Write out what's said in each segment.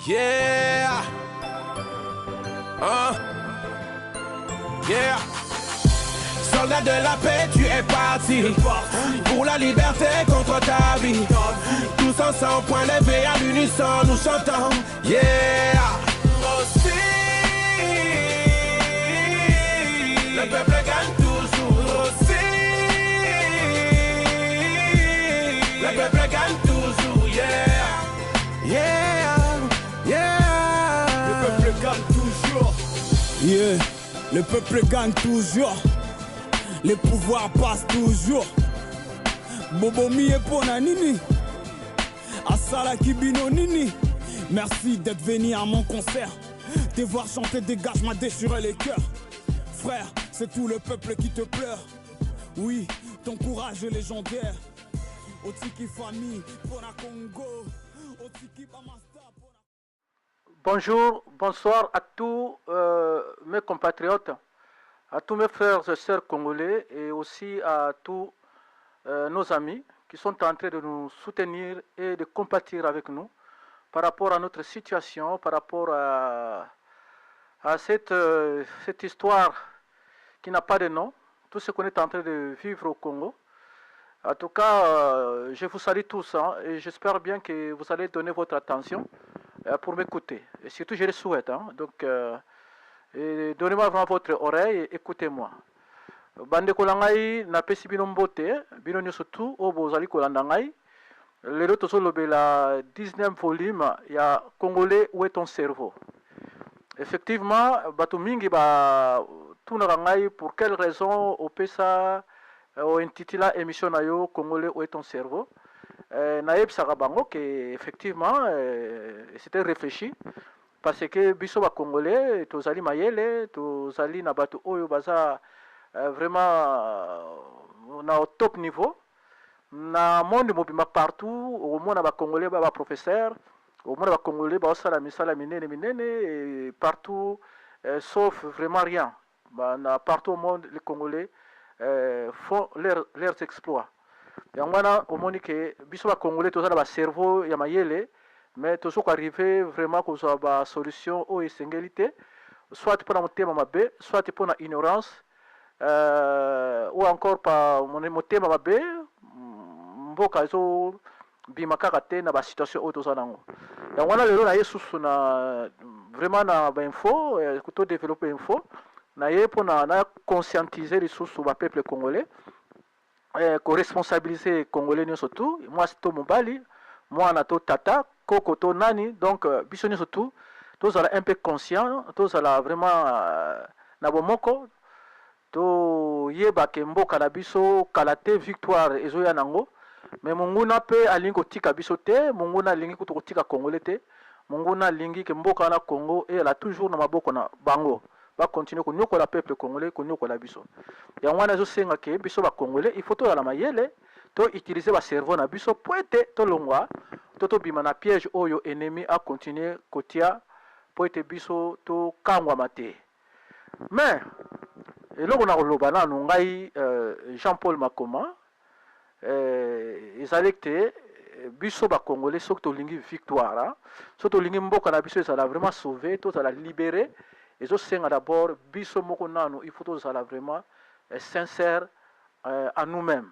Yeah. Yeah. Soldat de la paix, tu es parti pour la liberté contre ta vie. Tous ensemble, point levé à l'unisson, nous chantons. Yeah. Aussi, le peuple gagne toujours. Aussi, le peuple gagne toujours. Yeah. Yeah. Yeah. Le peuple gagne toujours. Yeah. Le peuple gagne toujours. Les pouvoirs passent toujours. Bobomi et Ponanini. Asala Kibino Nini. Merci d'être venu à mon concert. Te voir chanter dégage m'a déchiré les cœurs. Frère, c'est tout le peuple qui te pleure. Oui, ton courage est légendaire. Otiki famille, Pona Congo. Otiki Bamasta. Bonjour, bonsoir à tous mes compatriotes, à tous mes frères et sœurs congolais et aussi à tous nos amis qui sont en train de nous soutenir et de compatir avec nous par rapport à notre situation, par rapport à cette histoire qui n'a pas de nom, tout ce qu'on est en train de vivre au Congo. En tout cas, je vous salue tous et j'espère bien que vous allez donner votre attention pour m'écouter. Et surtout, je le souhaite. Donc, donnez-moi vraiment votre oreille et écoutez-moi. Bande kolangai na pesi bino mbote, bino nyoso tu o bozali kolanda ngai. Lelo tozolobe la 19e volume ya Congolais où est ton cerveau. Effectivement, bato mingi ba tunaka ngai pour quelle raison opesa intitula émission na yo Congolais où est ton cerveau. Nayebisaka bango que effectivement c'était réfléchi parce que biso ba Congolais tozali mayele, tozali na bato oyo baza vraiment na au top niveau na monde mobima partout au monde ba Congolais ba professeur au monde ba Congolais ba osala misala minene et partout sauf vraiment rien na partout au monde les Congolais font leurs exploits. Yango wana omoni ke biso ba Congolais tozala ba cerveau ya mayele mais tozoko arriver vraiment kozwa ba solution oyo esengeli te soit mpona motema mabe soit mpona ignorance ou encore pa motema mabe mboka ezo bima kaka te na ba situation oyo toza nango. Yango wana lelo na ye susu na vraiment na ba info to développer info na ye mpona na conscientiser lisusu ba peuple congolais co-responsabiliser congolais nyonso tu mwasi to mobali mwana to tata koko to nani donc biso nyonso tu tozala un peu conscient tozala vraiment na bomoko toyeba ke mboka na biso kala te victoire ezoya nango mais monguna mpe alingi kotika biso te monguna alingi kutu kotika congolais te monguna alingi ke mboka na Congo eyala toujours na maboko na bango bakontinue konyokola peuple congolais konyokola biso yango wana ezosenga ke biso bacongolais il faut tozala mayele to utiliser ba cerveau na biso po ete tolongwa to tobima na piège oyo ennemi a continuer kotia po ete biso tokangwama te. Mais eloko na koloba nanu ngai Jean-Paul Makoma ezali te biso bacongolais soki tolingi victoire soki tolingi mboka na biso ezala vraiment sauvé tozala libéré ezosenga d'abord biso moko nanu il faut tozala vraiment sincère à nous-mêmes.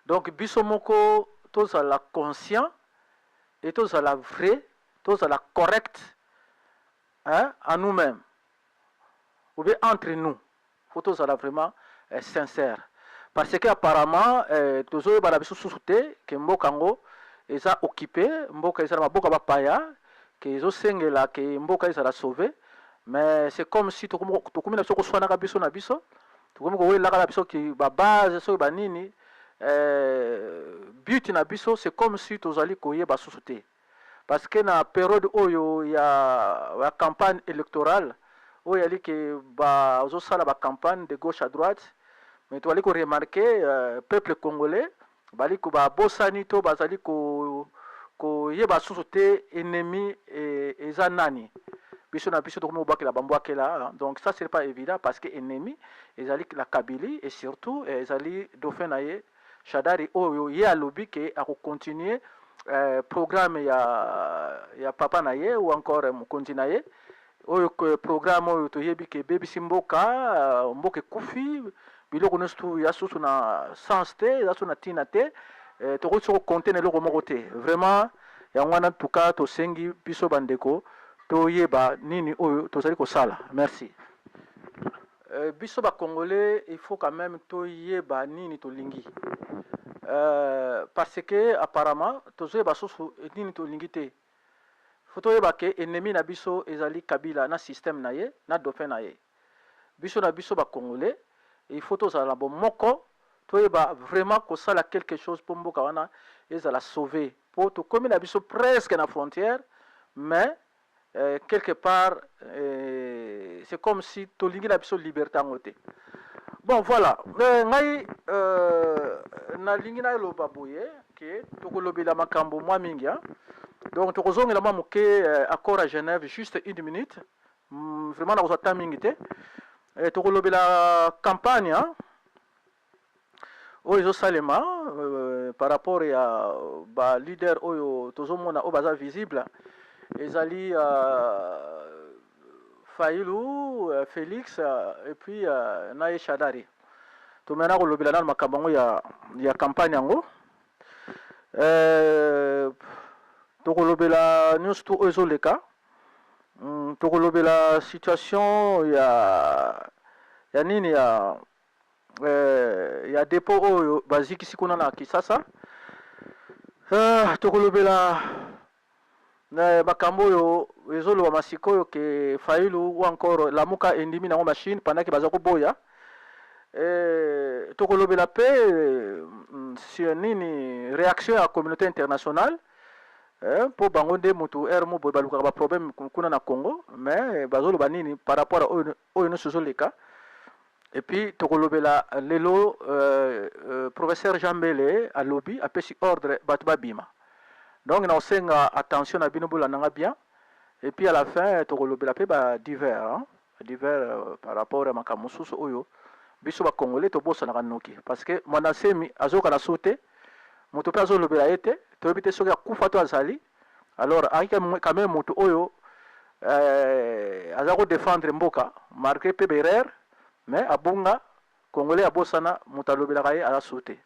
Donc biso moko tozala conscient et tozala vrai tozala correct à nous-mêmes ou bien entre nous faut tozala vraiment sincère parce que apparemment tozoyeba na biso susu te ke mboka ngo eza occupé mboka eza na maboka bapaya ke ezosengela ke mboka ezala sauvé mais c'est comme si tokomi na biso koswanaka biso na biso tokomi kowelaka na biso ki babase soki banini but na biso c'est comme si tozali koyeba susu te parce que na période oyo ya campagne électorale oyo yali ke ozosala bacampagne de gauche à droite mais tozali koremarke peuple congolais bali babosani to bazali koyeba susu te ennemi eza nani biso na biso tokomi kobwakela bambwakela donc ça c'est pas évident parce que ennemi ezali la Kabylie et surtout ezali dauphin na ye Shadari oyo ye alobi ke akokontinue programme ya papa na ye ou encore mokonzi na ye oyo programme oyo toyebi ke bebisi mboka mboka ekufi biloko nyonso tu ya susu na sens te eza so na ntina te tokoki soko konte na eloko moko te vraiment yango wana tuka tosengi biso bandeko toyeba nini oyo tozali kosala. Merci. Biso bakongolais il faut quand même toyeba nini tolingi parce que apparemment tozoyeba susu nini tolingi te faut toyeba ke ennemi na biso ezali Kabila na système na ye na dauphin na ye biso na biso bakongolais il faut tozala bo moko toyeba vraiment kosala quelque chose pour mboka wana ezala sauver po tokomi na biso presque na frontière mais quelque part c'est comme si tolingi na biso liberté en côté. Bon voilà ngai nalingi na loba boye ke tokolobela makambo mwa mingi donc tokozongela mwa moke accord à Genève juste une minute vraiment nakozwa temps mingi te tokolobela campagne oyo ezosalema par rapport ya ba leader oyo tozomona oyo baza visible ezali Fayulu, Félix et puis Naye Shadari. To mena ko lobela na makambo ngo ya campagne ngo. To ko lobela news to ezoleka. To ko lobela situation ya nini ya dépôt oyo baziki sikuna na Kisasa. To ko lobela na makambo oyo ezolo masiko oyo ke Fayulu ou encore lamuka endimi na machine pendant que baza ko boya tokolobela pe sur nini réaction à la communauté internationale pour bango nde mutu mo boy baluka ba problème kuna na Congo mais bazolo banini par rapport à oyo no sozoleka et puis tokolobela lelo professeur Jean Mbele à lobby a pesi ordre batu babima. Donc na osenga attention na bino bola nanga bien et puis à la fin tokolobela pe ba divers par rapport à makamususu oyo biso ba congolais to bossa na kanoki parce que mwana semi azoka na sauter moto pe azolobela ete to bité soki akufa to azali alors aika quand même moto oyo azako défendre mboka marqué pe berer mais abunga congolais abossana moto alobela kaye ala sauter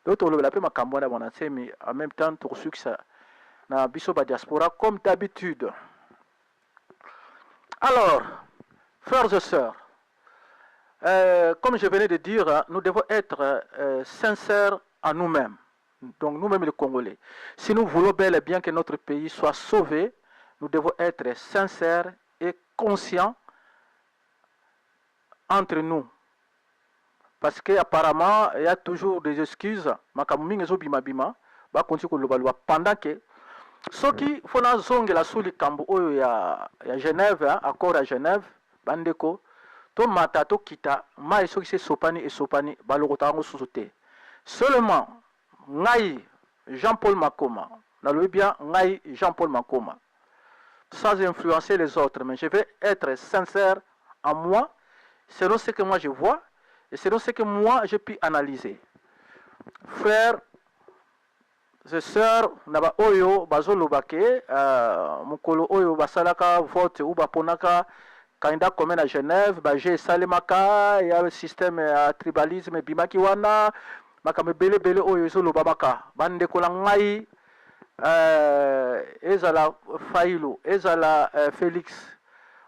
donc tolobela pe makambo na mwana semi en même temps to succès na biso ba diaspora comme d'habitude. Alors, frères et sœurs, comme je venais de dire, nous devons être sincères à nous-mêmes, donc nous-mêmes les Congolais. Si nous voulons bel et bien que notre pays soit sauvé, nous devons être sincères et conscients entre nous. Parce qu'apparemment, il y a toujours des excuses. Pendant que ce qui faut na zonge la sous le cambo oyo ya Genève, accord à Genève, bandeko, to matato kita, ma soki se sopani et sopani, balorotango sous-te. Seulement, ngai Jean-Paul Makoma, na le bien ngai Jean-Paul Makoma, sans influencer les autres, mais je vais être sincère en moi, selon ce que moi je vois, et selon ce que moi je puis analyser. Frère, ces sœurs naba oyo bazolobake mukolo oyo basalaka vote ou baponaka candidat commun à Genève ba j'ai salemaka ya le système ya tribalisme bimaki wana makame bele oyo ezolobaka bande kola ngai ezala Fayulu ezala Félix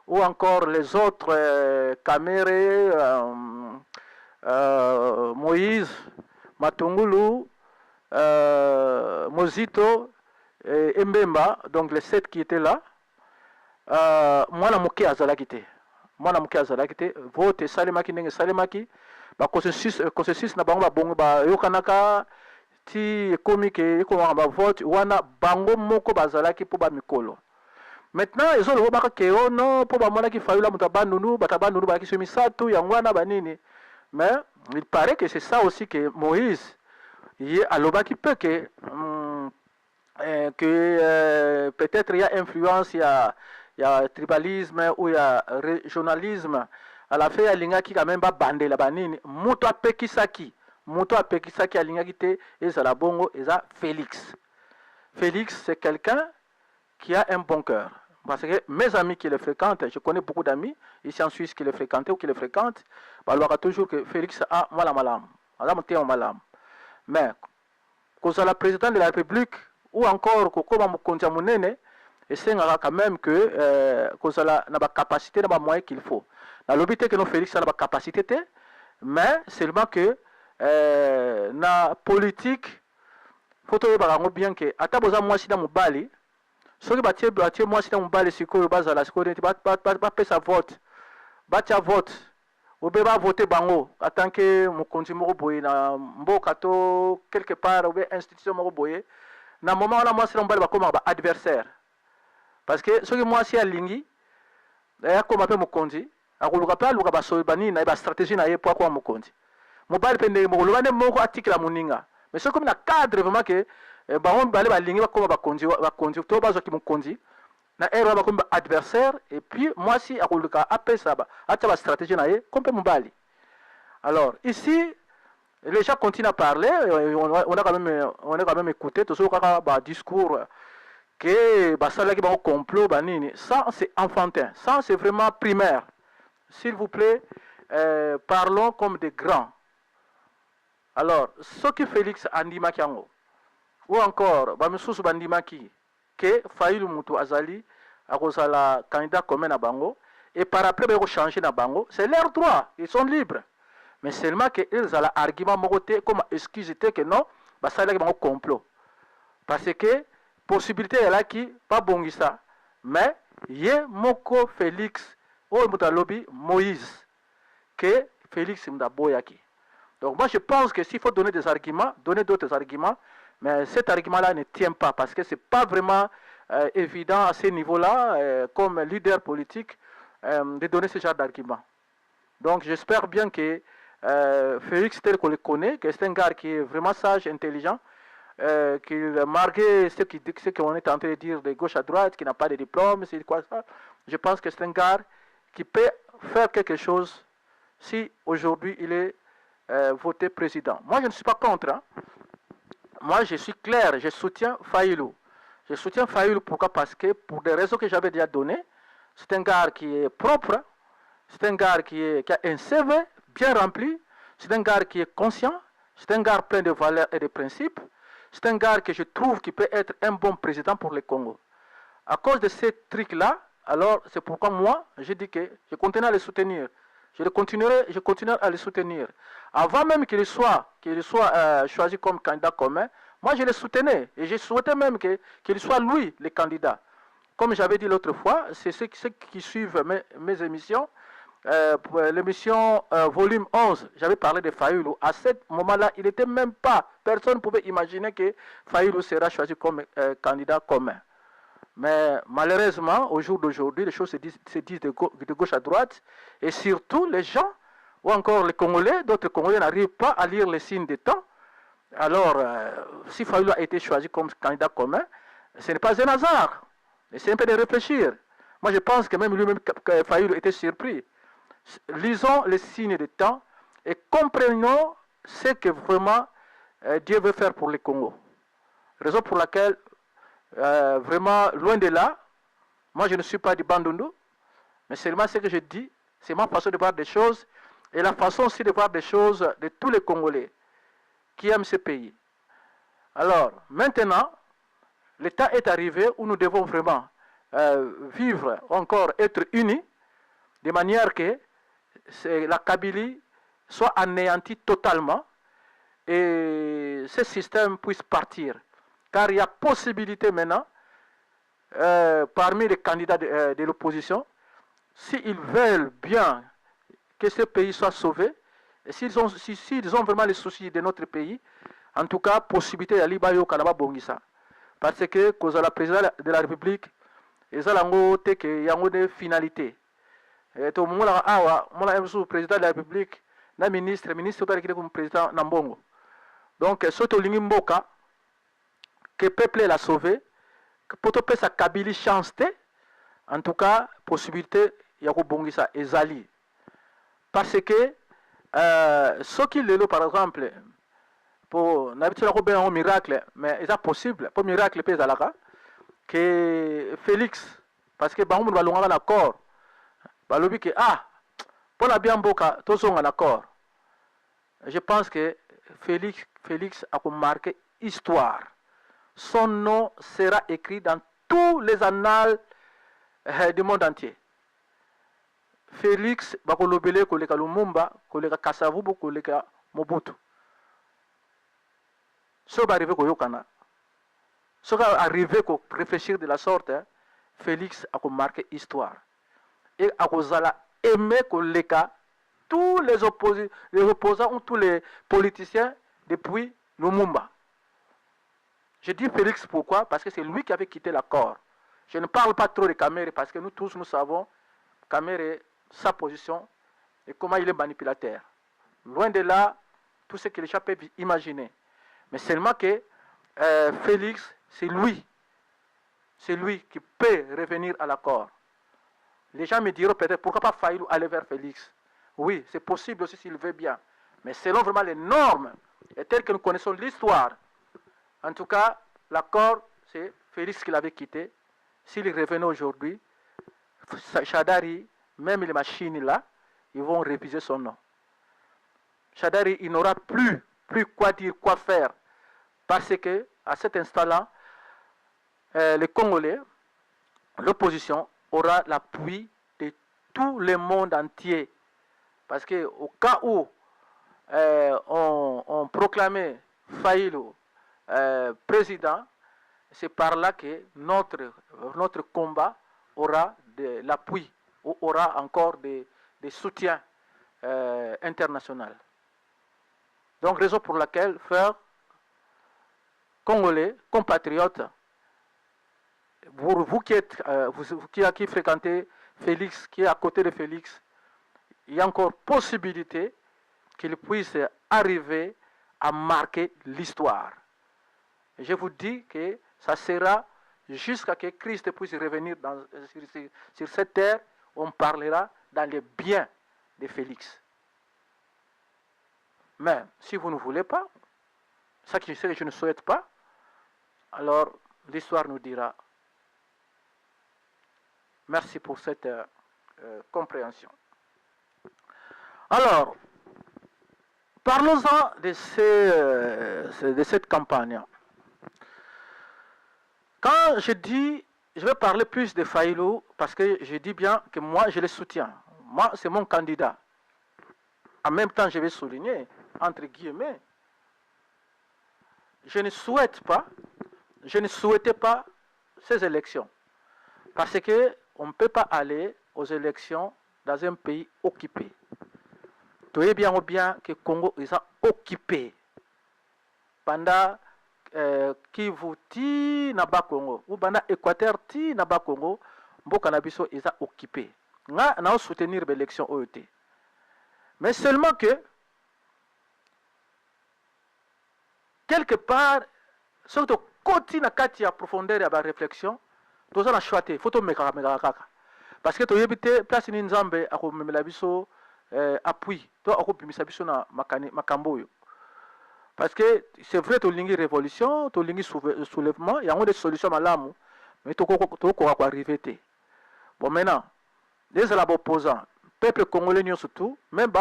ou encore les autres Kamere Moïse Matungulu Mozito et Mbemba, donc les 7 qui étaient là, moi na moké azalakite. Moi na moké azalakite, vote salemaki ndenge salemaki, ba consensus na bango ba bongo ba yokanaka ti komike ko ba vote wana bango moko bazalaki po ba mikolo. Maintenant ils ont le baka ke ono po ba mona ki Fayulu mutabandunu batabandunu ba ki semi satu yangwana banini. Mais il paraît que c'est ça aussi que Moïse alors qui peut que peut-être il y a influence, il y a tribalisme ou il y a régionalisme. À la fin, il y a quand même pas bandé la banine. Moto a pekisaki, a linga qui te et la bongo et Félix. Félix, c'est quelqu'un qui a un bon cœur. Parce que mes amis qui le fréquentent, je connais beaucoup d'amis ici en Suisse qui le fréquentent ou qui le fréquentent, bah, alors toujours que Félix a malam. Mais, quand la président de la République, ou encore comme Mokonja Mounene, et c'est quand même que quand la capacité, n'a pas moyen qu'il faut. La lobité que nous Félix a la capacité, mais seulement que na politique, faut que bien que à ta besoin moi si dans mon bali. Soki batie moi si mon bal sikoyo bazala sikoyo ba pesa vote batia vote obe ba voter bango en tant que mokonzi moko boye na mboka to quelque part obe institution moko boye na moment wana moi si mon bal ba koma ba adversaire parce que soki moi si alingi ya koma pe mokonzi akoluka pa luka ba so bani na ba stratégie na ye po kwa mokonzi mobali pende moko lobane moko atikela moninga mais soki comme na cadre vraiment que bango bale balingi bakoma bakonzi to bazoki mokonzi na ero bakoma adversaire et puis moi si akoluka apesa ba acha ba stratégie na ye comme mobali. Alors ici les gens continuent à parler, on a quand même écouté tout ça ba discours que ba sala ki ba complot banini, ça c'est enfantin, ça c'est vraiment primaire. S'il vous plaît, parlons comme des grands. Alors ce que Félix andima kiango ou encore bamisusu bandimaki que Fayulu Mutu Azali akozala candidat commun na bango et par après ils changer na bango, c'est leur droit, ils sont libres. Mais seulement que ils ont l'argument mogoté comme excuse que non, bah ça là bango complot. Parce que possibilité est là qui pas bongisa, mais yé moko Félix ou mutalobi Moïse que Félix mdaboyaki. Donc moi je pense que s'il faut donner des arguments, donner d'autres arguments. Mais cet argument-là ne tient pas parce que ce n'est pas vraiment évident à ce niveau-là, comme leader politique, de donner ce genre d'argument. Donc j'espère bien que Félix, tel qu'on le connaît, que c'est un gars qui est vraiment sage, intelligent, qu'il malgré ce qu'on est en train de dire de gauche à droite, qui n'a pas de diplôme, c'est quoi ça, je pense que c'est un gars qui peut faire quelque chose si aujourd'hui il est voté président. Moi je ne suis pas contre, hein. Moi, je suis clair, je soutiens Fayulu. Je soutiens Fayulu pourquoi? Parce que pour des raisons que j'avais déjà données, c'est un gars qui est propre, c'est un gars qui a un CV bien rempli, c'est un gars qui est conscient, c'est un gars plein de valeurs et de principes, c'est un gars que je trouve qui peut être un bon président pour le Congo. À cause de ces trucs-là, alors c'est pourquoi moi, je dis que je continue à le soutenir. Je continuerai à le soutenir. Avant même qu'il soit choisi comme candidat commun, moi je le soutenais et je souhaitais même qu'il soit lui le candidat. Comme j'avais dit l'autre fois, c'est ceux qui suivent mes émissions, l'émission volume 11, j'avais parlé de Fayulu. À ce moment-là, il n'était même pas, personne ne pouvait imaginer que Fayulu sera choisi comme candidat commun. Mais malheureusement, au jour d'aujourd'hui, les choses se disent de gauche à droite. Et surtout, les gens, ou encore les Congolais, d'autres Congolais n'arrivent pas à lire les signes des temps. Alors, si Fayulu a été choisi comme candidat commun, ce n'est pas un hasard. C'est un peu de réfléchir. Moi, je pense que même lui-même, Fayulu était surpris. Lisons les signes des temps et comprenons ce que vraiment Dieu veut faire pour le Congo. Raison pour laquelle vraiment, loin de là, moi je ne suis pas du Bandundu, mais seulement ce que je dis, c'est ma façon de voir des choses et la façon aussi de voir des choses de tous les Congolais qui aiment ce pays. Alors, maintenant, le temps est arrivé où nous devons vraiment vivre, encore être unis, de manière que la Kabylie soit anéantie totalement et ce système puisse partir. Car il y a possibilité maintenant, parmi les candidats de l'opposition, s'ils veulent bien que ce pays soit sauvé, et s'ils ont vraiment les soucis de notre pays, en tout cas, possibilité d'aller au Canada Bongisa. Parce que, cause la président de la République, ils ont une finalité. Et tout le monde a le président de la République, le ministre comme président Nambongo. Donc, surtout l'Ingimboka, que le peuple l'a sauvé, que pour que sa Kabylie chance, en tout cas, possibilité, il y a Bongisa et Zali. Parce que, ce qui est là, par exemple, pour n'habitude à un miracle, mais c'est possible. Pour miracle, puis que Félix, parce que Bahoum va l'on accord, balobi que pour la bien boca, tous sont en accord. Je pense que Félix a marqué histoire. Son nom sera écrit dans tous les annales du monde entier. Félix va kolobele koleka Lumumba, koleka Kasavubu, koleka Mobutu. Ce qui va arriver koyokana, ce qui va arriver ko réfléchir de la sorte, Félix a marqué histoire. Et a aimé koleka tous les opposants ou tous les politiciens depuis Lumumba. Je dis Félix pourquoi? Parce que c'est lui qui avait quitté l'accord. Je ne parle pas trop de Kamere parce que nous tous nous savons Kamere, sa position et comment il est manipulateur. Loin de là, tout ce que les gens peuvent imaginer. Mais seulement que Félix, c'est lui qui peut revenir à l'accord. Les gens me diront peut-être pourquoi pas Fayulu aller vers Félix. Oui, c'est possible aussi s'il veut bien. Mais selon vraiment les normes et telles que nous connaissons l'histoire, en tout cas, l'accord, c'est Félix qui l'avait quitté. S'il revenait aujourd'hui, Shadari, même les machines là, ils vont réviser son nom. Shadari, il n'aura plus quoi dire, quoi faire. Parce que, à cet instant-là, les Congolais, l'opposition, aura l'appui de tout le monde entier. Parce que au cas où on proclamait Fayulu président, c'est par là que notre combat aura de l'appui, ou aura encore des soutiens internationaux. Donc, raison pour laquelle, frères congolais, compatriotes, vous qui fréquentez Félix, qui est à côté de Félix, il y a encore possibilité qu'il puisse arriver à marquer l'histoire. Je vous dis que ça sera jusqu'à ce que Christ puisse revenir sur cette terre, on parlera dans les biens de Félix. Mais si vous ne voulez pas, ça que je ne souhaite pas, alors l'histoire nous dira. Merci pour cette compréhension. Alors, parlons-en de cette campagne. Quand je dis, je vais parler plus de Fayulu, parce que je dis bien que moi, je le soutiens. Moi, c'est mon candidat. En même temps, je vais souligner, entre guillemets, je ne souhaitais pas ces élections. Parce qu'on ne peut pas aller aux élections dans un pays occupé. Vous voyez bien ou bien que le Congo est occupé pendant qui vous dit Naba Congo ou pendant Équateur ti Naba Congo, Mboka Nabiso est occupé. Nous allons soutenir l'élection OET. Mais seulement que quelque part, surtout côté na kati ya profondeur ya ba réflexion, tous na choité, faut to meka kaka. Parce que to yebite place ni nzambe akomemela biso appui, to akopimisa biso na makambo yo. Parce que c'est vrai to lingi révolution, to lingi soulèvement, il y a des solutions malamu, mais to ko arriver té. Bon maintenant, les opposants, peuple congolais surtout, même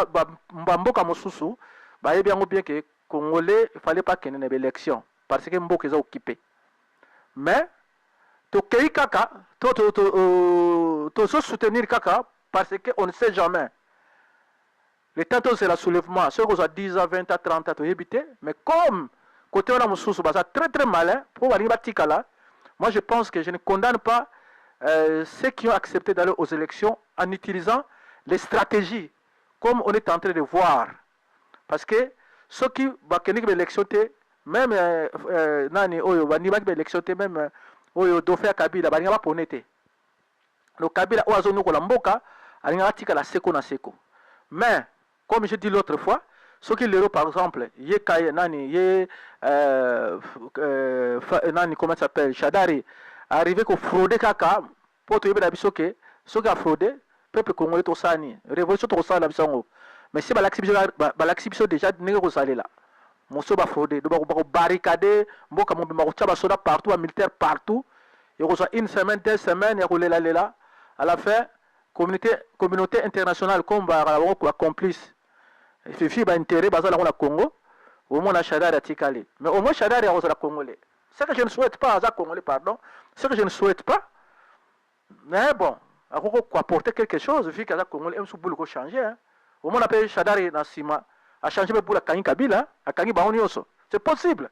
Mboka Mosusu, ba bien ou bien que Congolais, il ne fallait pas qu'il y ait une élection parce que Mboka est occupé. Mais to kei kaka, to soutenir kaka parce qu'on ne sait jamais. Le temps c'est le soulèvement, ceux qui ont 10 ans, 20 ans, 30 ans, mais comme côté on a Mosusu, c'est très très malin pour aller à là. Moi je pense que je ne condamne pas ceux qui ont accepté d'aller aux élections en utilisant les stratégies comme on est en train de voir. Parce que ceux qui ont élection, même nani oyo bani ba élection même oyo dofia Kabila bani ba ponete. Le Kabila oazo no ko mboka alinga tika la seko na seko. Mais comme je dis l'autre fois, ceux qui l'euro par exemple, ye kay nani ye nani comment ça s'appelle Shadari arrivé ko frauder kaka pour te yeba biso ke ceux qui a fraudé peuple congolais to sani révolution to sala bisango. Mais si balakisi biso déjà n'est ko salé là. moso ba frauder do ba barricader mboka mo ba ko soda partout ba militaire partout il y a une semaine 2 semaines ya ko lela à la fin communauté internationale comme ba complice fifi ba intérêt bazala na Congo au moins la Chadari atikali mais au moins Chadari a la congolais. Ce que je ne souhaite pas à congolais pardon, ce que je ne souhaite pas, mais bon à quoi apporter quelque chose vu que la congolais aime sous boule ko changer hein. Au moins la paix Chadari na sima a changé pour la Kangi Kabila a Kangi Baonioso, c'est possible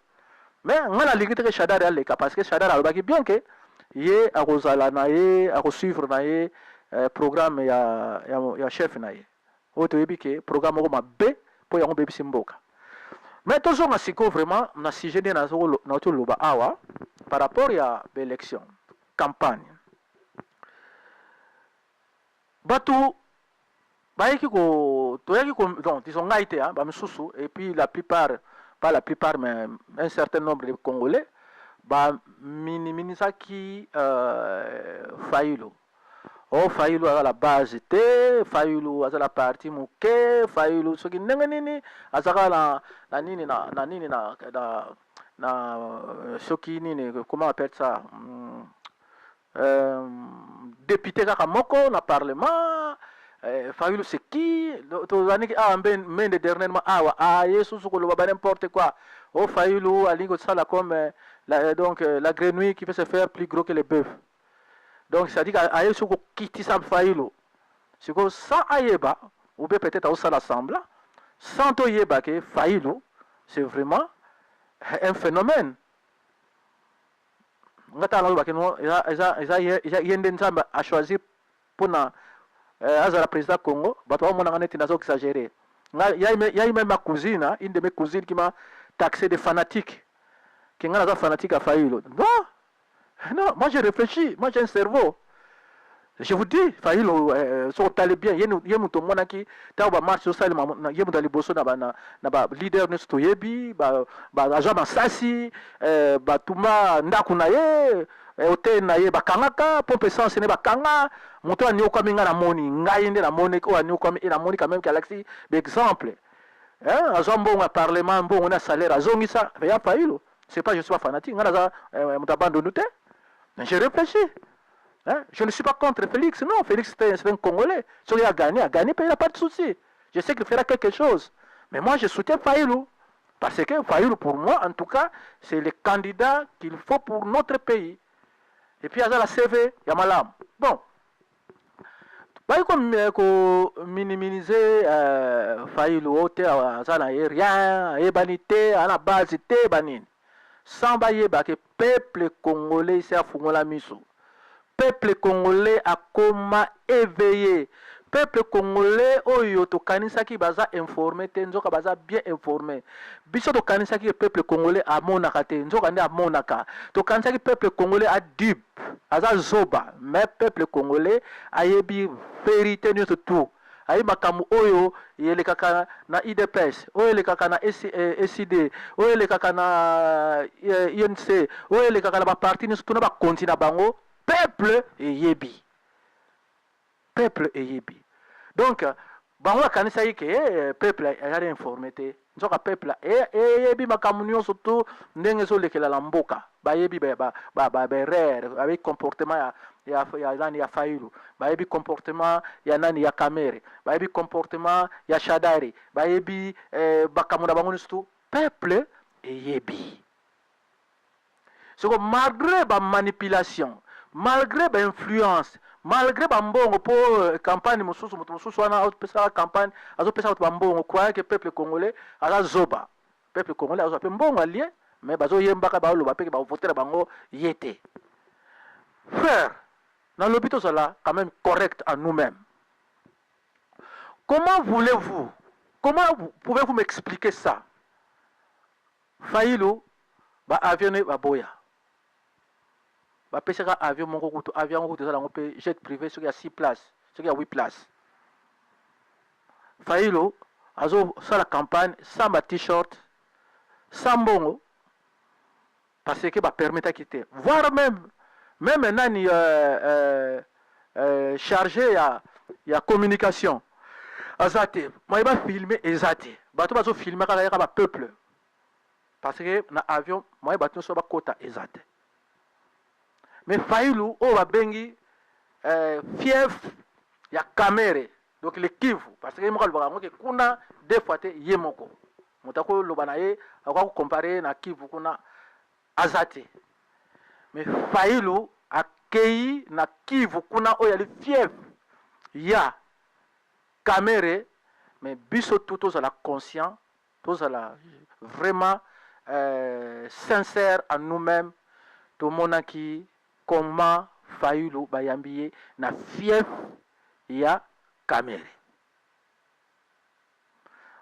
mais on a la ligue que Chadari a les parce que Chadari a le bien que yé a Rosala naé a suivre naé programme ya chef naé auto yebike programme ko mabé pour ya ngombe bisimboka. Mais toujours na siko vraiment na sujet na to loba awa par rapport à l'élection campagne batu bayaki ko toyaki ko donc disons ngaité hein ba misusu et puis la plupart pas la plupart mais un certain nombre de Congolais ba minimisaki Fayulu. Oh Fayulu à la base te Fayulu à la partie muke Fayulu ce qui n'est nini azaka na nini na ce qui nini comment on appelle ça député kaka moko na parlement Fayulu c'est qui to zaniki men de dernièrement yesu ko lo ba n'importe quoi oh Fayulu alingo ça comme donc la grenouille qui peut se faire plus gros que le bœuf. Donc, c'est-à-dire qu'à ce qui s'en Fayulu, c'est que sans Ayeba, ou bien peut-être aussi l'Assemblée, sans Ayeba que Fayulu, c'est vraiment un phénomène. Il a choisi pour la président Congo, il a exagéré. Il y a même ma cousine, une de mes cousines qui m'a taxé de fanatique. Qui est un fanatique à Fayulu. Non, moi j'ai réfléchi, moi j'ai un cerveau. Je vous dis, Fayulu, so tali bien, yemu to mona ki ta ba marche so sali yemu dali boso na ba leader ne stoyebi, ba agent Masasi, ba tuma ndaku na ye, hotel na ye ba kangaka, pompe essence ne ba kanga, moto ani okaminga na moni, ngai nde na moni ko ani okaminga na moni quand même Galaxy d'exemple. Hein, agent bon à parlement bon on a salaire azongisa, ya Fayulu. C'est pas je suis pas fanatique, ngana za mutabando nute. Mais j'ai réfléchi. Hein? Je ne suis pas contre Félix. Non, Félix c'est un Congolais. Si il a gagné, il n'y a pas de souci. Je sais qu'il fera quelque chose. Mais moi, je soutiens Fayulu. Parce que Fayulu, pour moi, en tout cas, c'est le candidat qu'il faut pour notre pays. Et puis, il y a la CV, il y a Malam. Bon. Comme minimiser Fayulu, il y a rien, il y a la base, il y a sans bailler que peuple congolais c'est à Fungola Miso. Peuple congolais a comment éveillé. Peuple congolais oyo to kanisa ki baza informé te nzoka baza bien informé. Biso to kanisa ki peuple congolais a monaka te nzoka ndi a monaka. To kanisa ki peuple congolais a dub, aza zoba, mais peuple congolais a yebi vérité nyoto tout. Ayi makamu oyo yelekaka na IDPS, oyo yelekaka na SID, oyo yelekaka na INC, oyo yelekaka na ba parti ni tuna ba kontina bango peuple yebi. Peuple yebi. Donc bango kanisa yike peuple ayari informé nzoka peuple yebi makamu nyonso tout ndenge zo lekela la mboka. Ba yebi ba rare avec comportement ya nani ya Fayulu, bayebi comportement ya nani ya Kamere, bayebi comportement ya Shadari, bayebi bakamuna bango nistu peuple yebi. C'est que malgré ba manipulation, malgré ba influence, malgré ba mbongo pour campagne mususu wana pesa campagne azo pesa ba mbongo croire que peuple congolais ala zoba. Peuple congolais azo pe mbongo allié mais bazo yembaka ba lo ba pe ba voter bango yete. Frère, dans l'hôpital, cela quand même correct à nous-mêmes. Comment pouvez-vous m'expliquer ça? Fayulu, avion ba boya. Ba pêcher avion mon route, avion route ça on jet privé sur il y a 6 places, sur il y a 8 places. Fayulu, azo ça la campagne sans ma t-shirt, sans bongo parce que ba permettre à quitter. Voire même nani chargé ya communication azate maiba filmer ezate bato bazo filmer kala ya ba peuple parce que na avion moi bato so bakota ezate mais Fayulu o babengi fief ya Kamere donc le Kivu parce que mo kalba que kuna deux fois te yemoko motako lobana ye akwa comparer na Kivu kuna azate mais Fayulu akei na Kivu kuna o ya le fief ya Kamere mais biso tous à la conscient tous à la vraiment sincère à nous-mêmes tout monaki comment Fayulu bayambiye na fief ya Kamere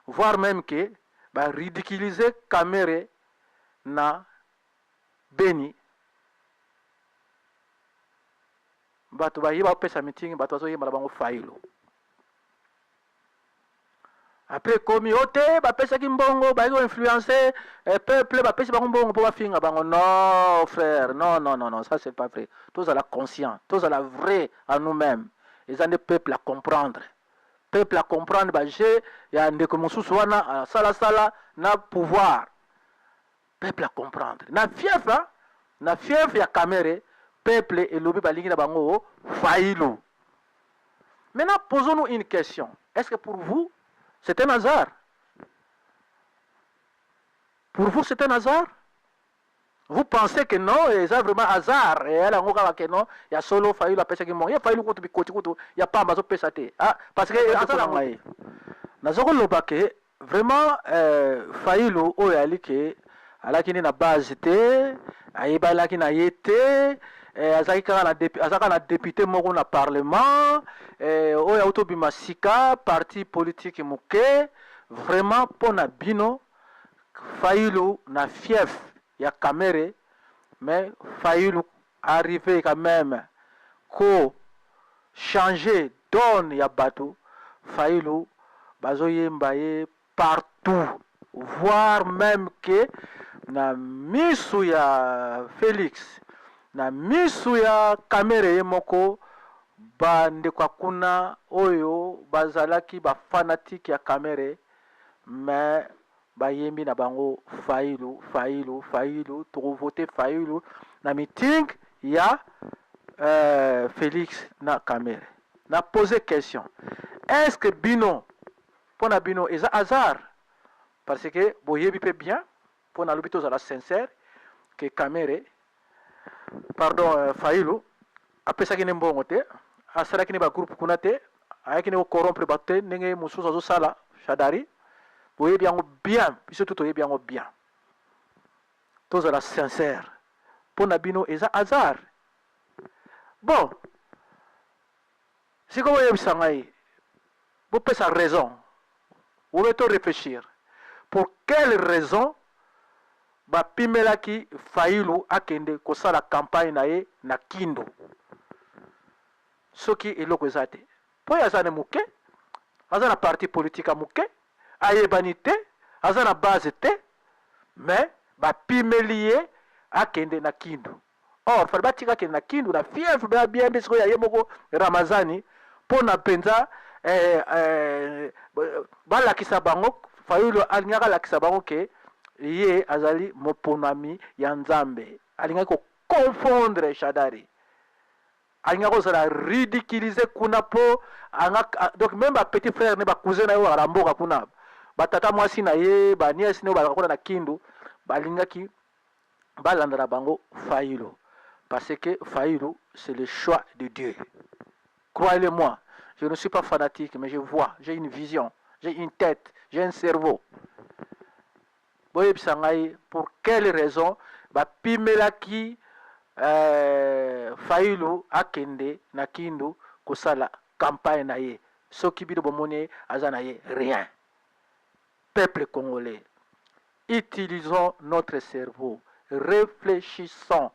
voire même que ba ridiculiser Kamere na Beni bato ba yiba pesa meeting bato zo yema bango Fayulu après komi ote ba pesa ki mbongo ba yo influencer peuple ba pesa bango mbongo pour ba finga bango non frère non ça c'est pas vrai tous à la conscience tous à la vraie à nous-mêmes ils ont des peuples à comprendre ba je ya ndeko mususu wana sala na pouvoir peuple à comprendre na fief ya Kamere peuple et lobi balingi na bango Fayulu. Maintenant posons-nous une question, est-ce que pour vous c'est un hasard? Pour vous c'est un hasard? Vous pensez que non, et c'est vraiment hasard. Et elle a dit que non, il y a solo Fayulu la pesa qui mort. Il y a Fayulu qui il y a pas mazo pesate. Ah parce que hasard ngai. Nazoko lobake vraiment Fayulu o yali ke alakini na base te, ayeba laki na yete, azaka na député moko na parlement, o ya autobima sika parti politique muke, vraiment pona bino Fayulu na fief ya Kamere, mais Fayulu arrivé quand même ko changer donne ya bateau Fayulu bazo yemba ye partout, voire même que na misu ya Félix na misu ya Kamere yemoko bande kwa kuna oyo bazalaki ba fanatique ya Kamere mais bayembi na bango Fayulu to voter Fayulu na meeting ya Félix na Kamere. Na poser question, est-ce que bino pona bino eza hasard parce que boyebi pe bien pona lobito za la sincère que Kamere pardon Fayulu apesa kine mbongo te asala kine ba groupe kuna te ayaki ne corrompre batte ndenge mususu zo sala shadari boyebi yango bien biso tout oyebi yango bien tous à la sincère pona bino eza hasard. Bon si vous voyez ça vous pouvez sa raison vous pouvez réfléchir pour quelle raison ba pimelaki Fayulu akende kosala campagne na ye na Kindu soki eloko ezate po yazane muke azana parti politique muke ayebani te azana base te mais ba pimelie akende na Kindu. Or fali batika akende na Kindu na fief ba bien biso ya yemoko Ramazani pona penza balakisa bango Fayulu alingaka lakisa bango ke ye azali moponami ya Nzambe alingaka ko confondre Shadari alingaka kozala ridiculiser kuna po donc même ba petit frère ne ba cousin na yo aramboka kuna batata mwasi na ye ba nièce ne ba na Kindu balingaki balandara bango Fayulu parce que Fayulu c'est le choix de Dieu. Croyez-moi, je ne suis pas fanatique mais je vois, j'ai une vision, j'ai une tête, j'ai un cerveau. Pour quelle raison ba pimelaki Fayulu akende na Kindu kosala campagne na ye soki bido bomone azana ye rien. Peuple congolais, utilisons notre cerveau, réfléchissons,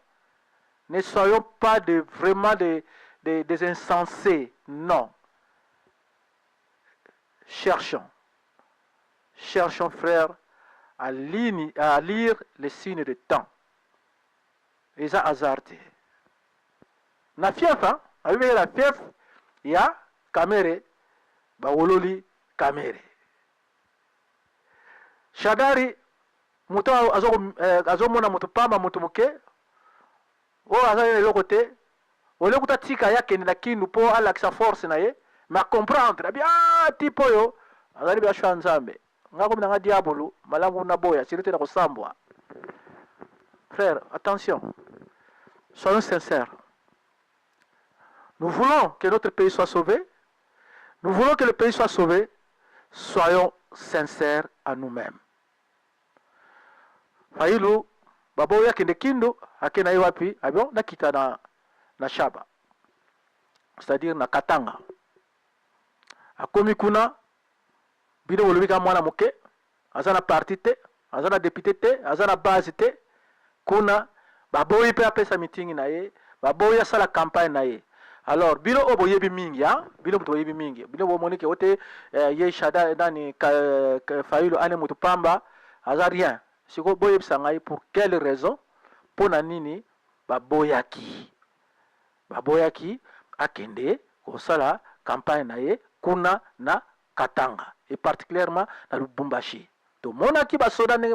ne soyons pas vraiment des insensés, non. Cherchons frère à lire les signes de temps. Et ça hasardé. Na fief, avec la fief, il y a Kamere, Bawololi Kamere. Shadari, moto azomona moto pamba moto moke oyo aza eloko te ole kuta tika ye akende na kindu mpo alakisa force na ye mais acomprendre abi type oyo azali biasho ya nzambe nga komi nanga diabolo malamu na boya siri te na kosambwa. Frère, attention, soyons sincères. Nous voulons que notre pays soit sauvé. Nous voulons que le pays soit sauvé. Soyons sincères à nous-mêmes. Failu, babo ya kende kindo, akena iwapi, abio, na kita na shaba. C'est-à-dire na katanga. Akomi kuna, bido wolubika mwana moke, azana parti te, azana député te, azana base te, kuna, babo ipe apesa meeting na ye, babo ya sala campagne na ye. Alors, bilo obo yebi mingi, hein? Bilo mutu yebi mingi. Bilo bo monike ote ye shada dani Fayulu ane mutu pamba, aza rien. Siko bo yebi sangai pour quelle raison? Pona nini baboyaki. Baboyaki akende kosala campagne na ye kuna na Katanga et particulièrement na Lubumbashi. To monaki ba soda ndenge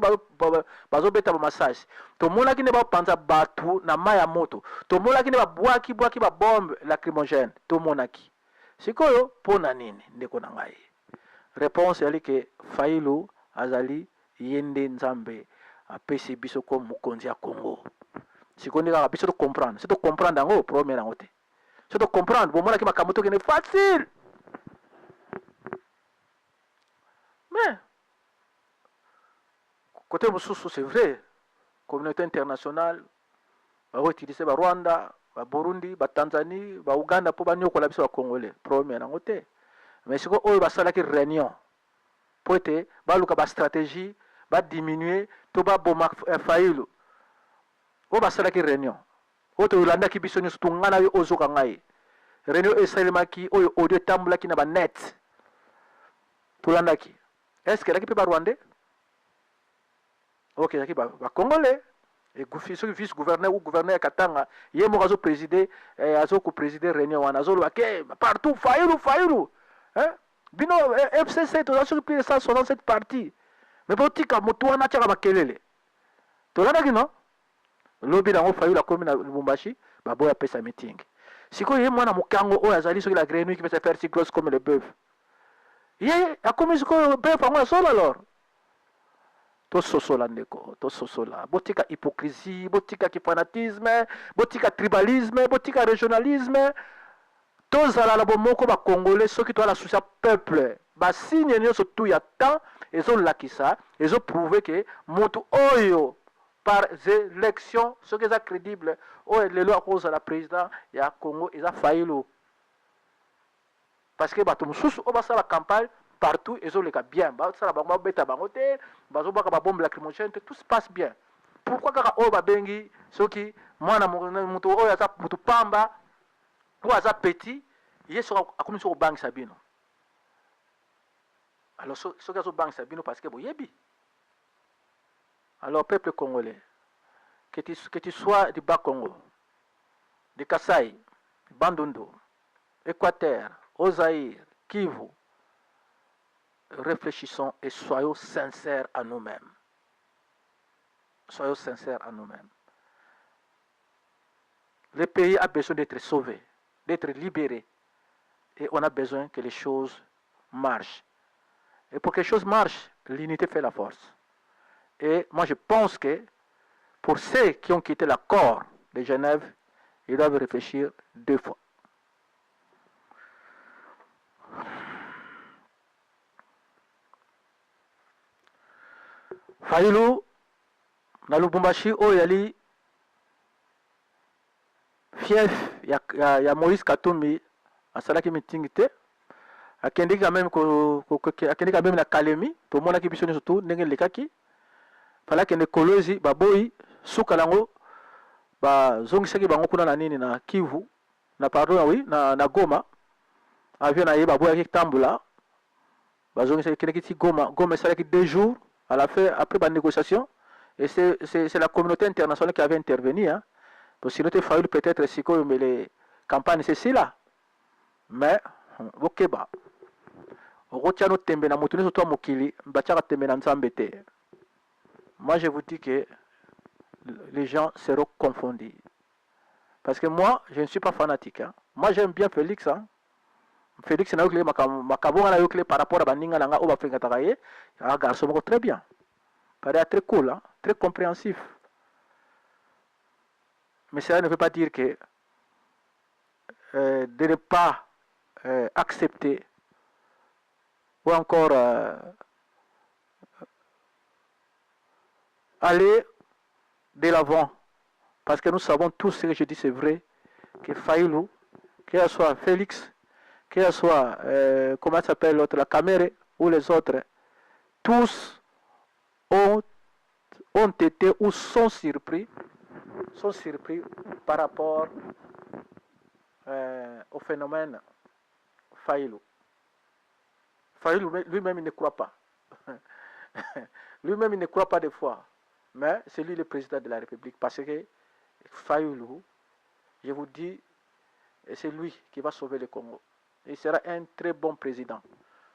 bazo beta ba massage. To monaki ne ba panza batu na maya moto. To monaki ne ba bwaki ba bombe lacrymogène. To monaki. Sikoyo pona nini ndeko na ngai. Réponse yali ke Fayulu azali yende nzambe apesi biso ko mukonzi ya Congo. Sikondi ka biso to comprendre. C'est to comprendre ngo premier na ngote. C'est to comprendre bo monaki makamoto kene facile. Mais côté Moussoussou, c'est vrai, communauté internationale, va utiliser le Rwanda, le Burundi, le Tanzanie, le Ouganda pour venir collaborer avec les Congolais. Premier, mais c'est quoi, va faire une réunion pour être, va faire une stratégie, va diminuer, tout va bon Fayulu. Va faire une réunion. Autre Ouganda qui bisonne sur tout ngana yo ozo kangai. Réunion Israël qui oyo audio tambula qui n'a pas net. Tout l'anda qui. Est-ce que là qui peut pas Rwandais? Ok, il y a Congolais, et vice-gouverneur ou gouverneur Katanga, il y a un président, président réunion, partout, Fayulu, hein? Bino, FCC, tu as surpris de 167 parties. Mais pour dire que tu as un makelele. Tu as dit non? Lobby dans Fayulu, la commune de Lubumbashi, Babo a fait sa meeting. Si tu as un mokango, ou azali sur la grenouille qui peut se faire si grosse comme le bœuf. Il y a comme le bœuf en sol alors. To sosola ndeko, to sosola. Botika hypocrisie, botika fanatisme, botika tribalisme, botika régionalisme. To zala la bomoko ba congolais ceux qui doivent la soucia peuple. Ba signe nyo so tout ya temps et zo lakisa et zo prouver que moto oyo par élection ceux qui sont crédibles o le loi cause la président ya Congo ils a Fayulu. Parce que ba to mususu o ba sa la campagne partout, ils ont les cas bien. Ça va bêta bangote, bazo baka bombe lacrymogène, tout se passe bien. Pourquoi kaka o ba bengi soki mwana mutu o ya mutu pamba ou aza petit, il sera comme sur banque sabino. Alors ce que sur banque sabino parce que boyebi. Alors peuple congolais, que tu sois du Bas-Congo, de Kasaï, Bandundu, Équateur, Ozaïr, Kivu, réfléchissons et soyons sincères à nous-mêmes. Soyons sincères à nous-mêmes. Le pays a besoin d'être sauvé, d'être libéré. Et on a besoin que les choses marchent. Et pour que les choses marchent, l'unité fait la force. Et moi je pense que pour ceux qui ont quitté l'accord de Genève, ils doivent réfléchir deux fois. Fayulu na Lubumbashi o yali fief ya Moïse Katumbi asalaki meeting te akendiki quand même na Kalemi to mona ki bisoni surtout ndenge lekaki fala kende Kolwezi baboyi suka lango ba zongisaki bango kuna na nini na Kivu na pardon oui na Goma avion na ye baboyi ki tambula ba zongisaki kende Goma salaki 2 jours. À la fin, après la négociation, et c'est la communauté internationale qui avait intervenu. Hein. Donc, sinon, il fallait peut-être mais les campagnes, c'est cela. Mais, ok, bah. On retient notre tembe, na motune sur toi, mokili, bachara tembe na nzambete. moi je vous dis que les gens seront confondus. Parce que moi, je ne suis pas fanatique. Hein. Moi, j'aime bien Félix. Hein. Félix, n'a eu par rapport à Baninga Nanga, Oba Fengataye, un garçon très bien. Paraît très cool, hein, très compréhensif. Mais cela ne veut pas dire que de ne pas accepter ou encore aller de l'avant. Parce que nous savons tous ce que je dis, c'est vrai, que Faïlou, que ce soit Félix, que ce soit, comment s'appelle l'autre, la caméra, ou les autres, tous ont été ou sont surpris par rapport au phénomène Faïlou. Faïlou lui-même, il ne croit pas. Lui-même, il ne croit pas des fois. Mais c'est lui le président de la République. Parce que Faïlou, je vous dis, c'est lui qui va sauver le Congo. Il sera un très bon président.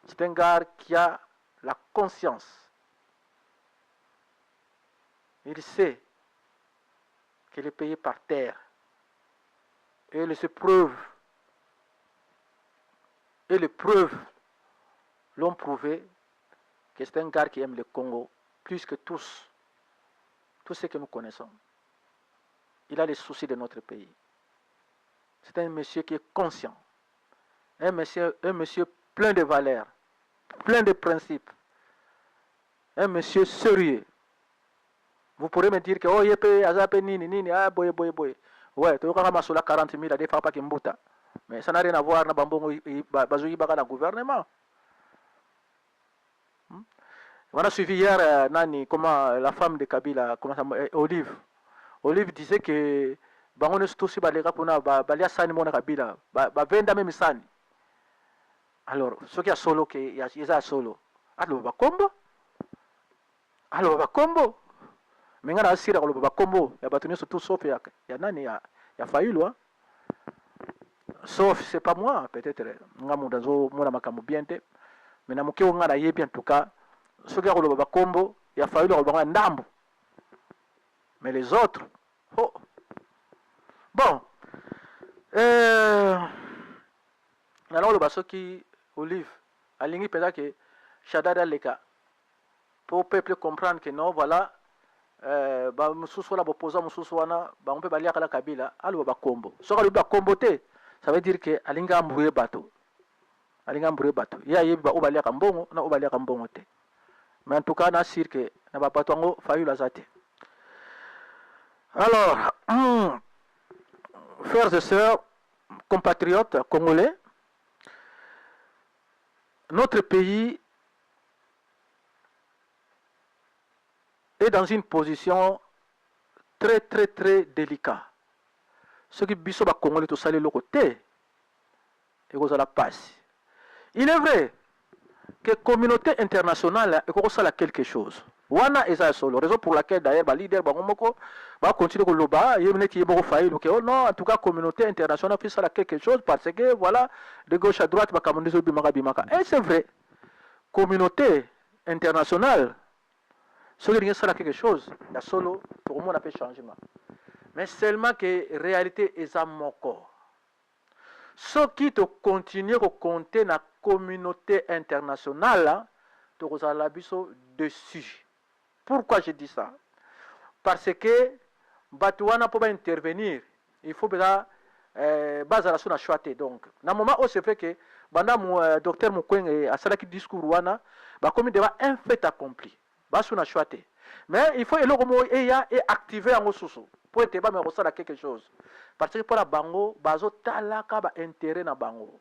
C'est un gars qui a la conscience. Il sait qu'il est payé par terre. Et les preuves l'ont prouvé que c'est un gars qui aime le Congo plus que tous ceux que nous connaissons. Il a les soucis de notre pays. C'est un monsieur qui est conscient. Un monsieur plein de valeurs, plein de principes. Un monsieur sérieux. Vous pourrez me dire que oh yepé azape nini ah boy. Ouais, tu as sur la 40 000 à des fois pas kimbuta. Mais ça n'a rien à voir na bambongo bazouyi baka na gouvernement. On a suivi hier comment la femme de Kabila, Olive. Olive disait que bango ne tous baleka kuna balia sani mona Kabila, venda même sani. Alors, ce qui a solo que y a solo. Alors ba kombo. Mengana asira ko ba kombo ya batu nyonso tout sauf ya nani ya Faïlou hein. Sauf c'est pas moi peut-être ngamu dazo mona makambo bien te. Mais na mukeo ngana yebi en tout cas ce qui a ko ba kombo ya Faïlou ko ba ndambo. Mais les autres oh. Bon. Alors le baso qui Olive alingi peda que Shadada leka pour le peuple comprendre que non voilà ba mususu la bopoza mususu wana ba on peut balia kala Kabila alo ba kombo so ka ba kombote ça veut dire que alinga mbouye bateau ya yebi ba obalia ka mbongo na obalia ka mbongo te mais en tout cas na sir que na ba bateau ngo Faïlou azate. Alors frères et sœurs compatriotes congolais, notre pays est dans une position très délicate. Ce qui biso ba congolais tout salé le côté et cause la passe. Il est vrai que la communauté internationale est quelque chose. Wana eza solo raison pour laquelle d'ailleurs ba leader ba ngomoko va continuer ko loba yemne ki yebo Faïlou que oh non en tout cas communauté internationale fait ça quelque chose parce que voilà de gauche à droite ba kamondiso bimaka et c'est vrai communauté internationale ce qui ça quelque chose la solo pour moi on a fait changement mais seulement que réalité est à moko ce qui te continue à compter na communauté internationale tu as la biso dessus. Pourquoi je dis ça? Parce que Batouana peut intervenir. Il faut bien baser la sur choité. Donc, dans le moment où c'est fait que banda docteur Mukwege a salaki discours wana, bah comme il devait un fait accompli. Bah sur choité. Mais il faut et activer en ressources pour être pas me ressentir quelque chose. Parce que pour la bango, bazo talaka ba intérêt na bango.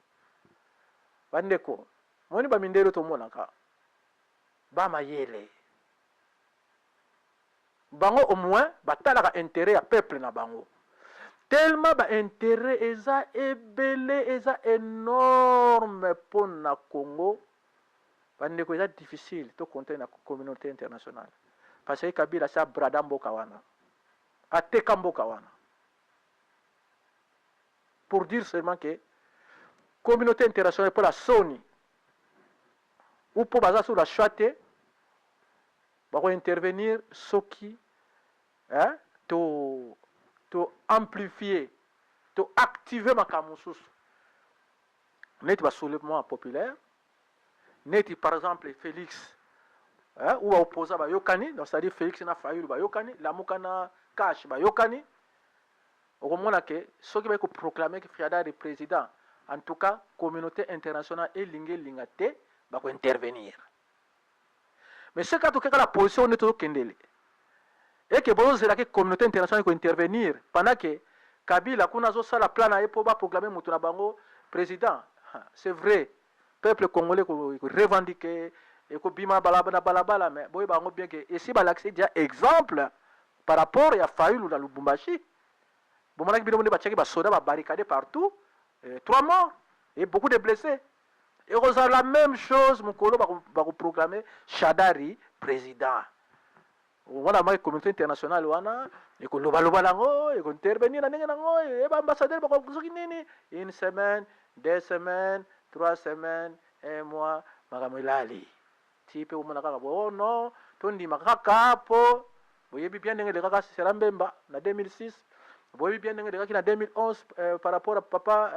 Bandeko, moni ba mindero to monaka. Ba mayele. Bango au moins batalaka intérêt à peuple na bango tellement ba intérêt eza ebele eza énorme pour na Congo bande ko eza difficile to compter na communauté internationale parce que Kabila sa brada mboka wana ateka mboka wana pour dire seulement que communauté internationale pour la Sony ou pour baza sur la chate bako intervenir soki to amplifier, to activer makambo mosusu neti ba soulèvement populaire, neti par exemple Félix ou ba opposa ba yokani, donc c'est-à-dire Félix na Fayulu ba yokani, Lamuka na Cash ba yokani. Okomona ke soki ba ko proclamer que Fiadari président, en tout cas communauté internationale elinge lingate ba ko intervenir. Mais ce cas to que la position ne to kendele et que bon c'est la communauté internationale ko intervenir pendant que Kabila kuna zo sala plan na pour ba proclamer mutu na bango président. C'est vrai, peuple congolais ko revendiquer et ko bima balabala mais boy bango bien que ici ba l'accès déjà exemple par rapport à Fayulu dans Lubumbashi. Bon mona bino ba tcheki ba soda ba barricadé partout, 3 morts et beaucoup de blessés. Et on a la même chose mukolo ba ko proclamer Shadari président. Wana ma communauté internationale wana et ko loba lango et ko intervenir na ndenge nango et ba ambassadeur ba ko soki nini une semaine, 2 semaines, 3 semaines, 1 mois makamilali. Type ou mona kaka oh non, tondi makaka po boyebi bien ndenge le kaka Serambemba na 2006, boyebi bien ndenge le kaka na 2011 par rapport à papa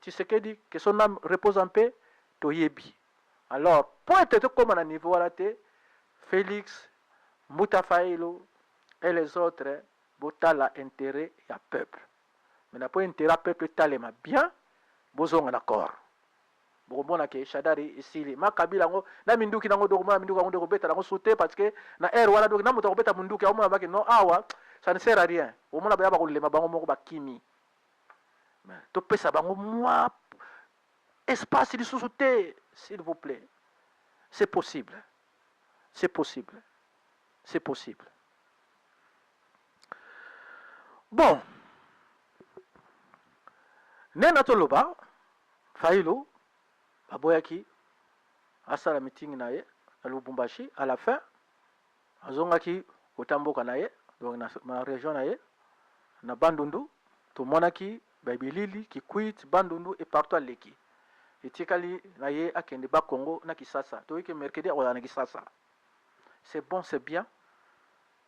Tshisekedi que son âme repose en paix toyebi. Alors pour être comme à niveau à la tête, Félix Moutafaïlo et les autres, botala intérêt ya peuple. Mais n'a pas intérêt à peuple talema bien, bozong en accord. Bon ke Shadari ici, ma Kabila ngo na minduki nango dokuma minduki ngo beta nango sauter parce que na air wala donc na moto beta munduki au mona baki non awa, ça ne sert à rien. Au mona ba ko lema bango moko bakimi. Mais to pesa bango moi espace de sous-sauter, s'il vous plaît. C'est possible. C'est possible. C'est possible. Bon. Nena toloba, Fayulu, Baboyaki, asala meeting naye, à Lubumbashi, à la fin, azongaki, Otamboka naye, donc na région naye, na Bandundu, tout monaki, Babilili, qui quitte Bandundu et partout à Leki. Et tikali naye akende ba Congo na Kisasa. Toi que mercredi on a Kisasa. C'est bon, c'est bien.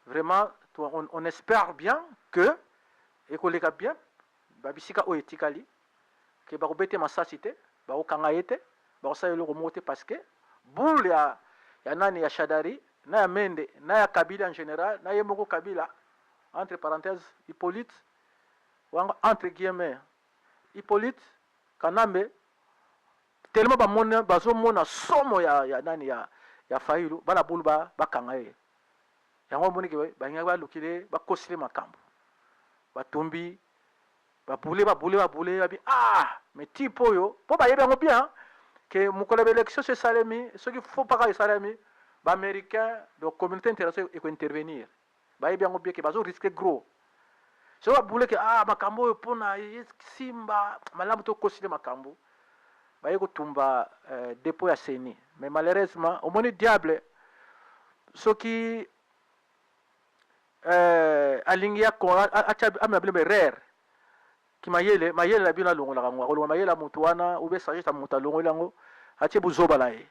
Vraiment, on espère bien que et que bien babisika o etikali que ba robete masasite, ba okangayete, ba osayelo remonter parce que boule ya nani ya Shadari, na ya Mende, na ya Kabila en général, na yemoko Kabila entre parenthèses Hippolyte ou entre guillemets Hippolyte Kanambe tellement ba mona bazo mona somo ya nani ya Fayulu bana bulu ba kangaye yango moni ke ba nyaka ba lukile ba kosile makambo ba tombi ba boule bi mais tipo yo po ba yeba ngo bien que mukolo élection se salemi ce qu'il faut pas salemi ba américain de communauté internationale et intervenir ba yeba ngo bien que bazo risquer gros so ba boule que makambo yo pona simba malamu to kosile makambo ba yeko tumba dépôt ya Seni mais malheureusement au moni diable ce qui alingia ko amabile rare ki mayele la bina longo la ngwa ko mayela mutu wana ube sagita mutu longo lango atie buzoba lae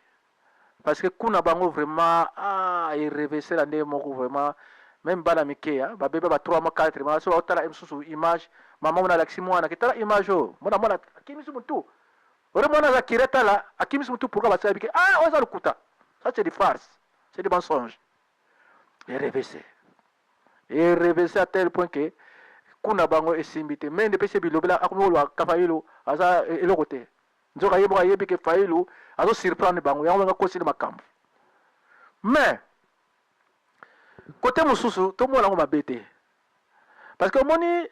parce que kuna bango vraiment il reverser la ndé moko vraiment même bana mikeya ba bebe ba 3 mois 4 mois so otala imsusu image mama mona laxi mwana kitala image mona kimisi mutu ore mwana za kireta la akimisi mutu pourquoi ba sabike oza lukuta ça c'est des farces, c'est des mensonges. Et reverser à tel point que kuna bango esimbite mais depuis ce bilobela akumolo kafayilo aza elokote nzoka yebo yebi ke fayilo azo surprendre bango yango nga kosile makambo mais côté mususu to mona ngo mabete parce que moni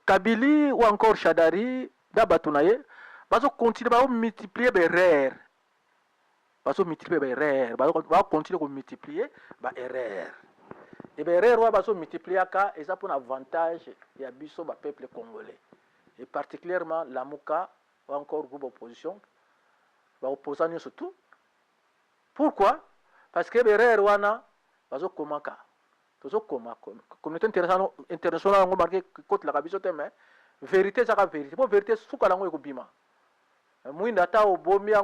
Kabili ou encore Shadari d'abatunaye bazo continuer ba multiplier les erreurs bazo multiplier les erreurs ba continuer ko multiplier ba erreurs. Et bien, les rois sont multipliés et ça pour un avantage et à biso le peuple congolais. Et particulièrement la Mouka ou encore le groupe opposition, opposant surtout. Pourquoi? Parce que les rois sont comme ça. La communauté internationale a marqué contre la biso mais vérité c'est la vérité. Pour vérité, c'est ce que l'on a dit. Moi, je suis au Bomi, je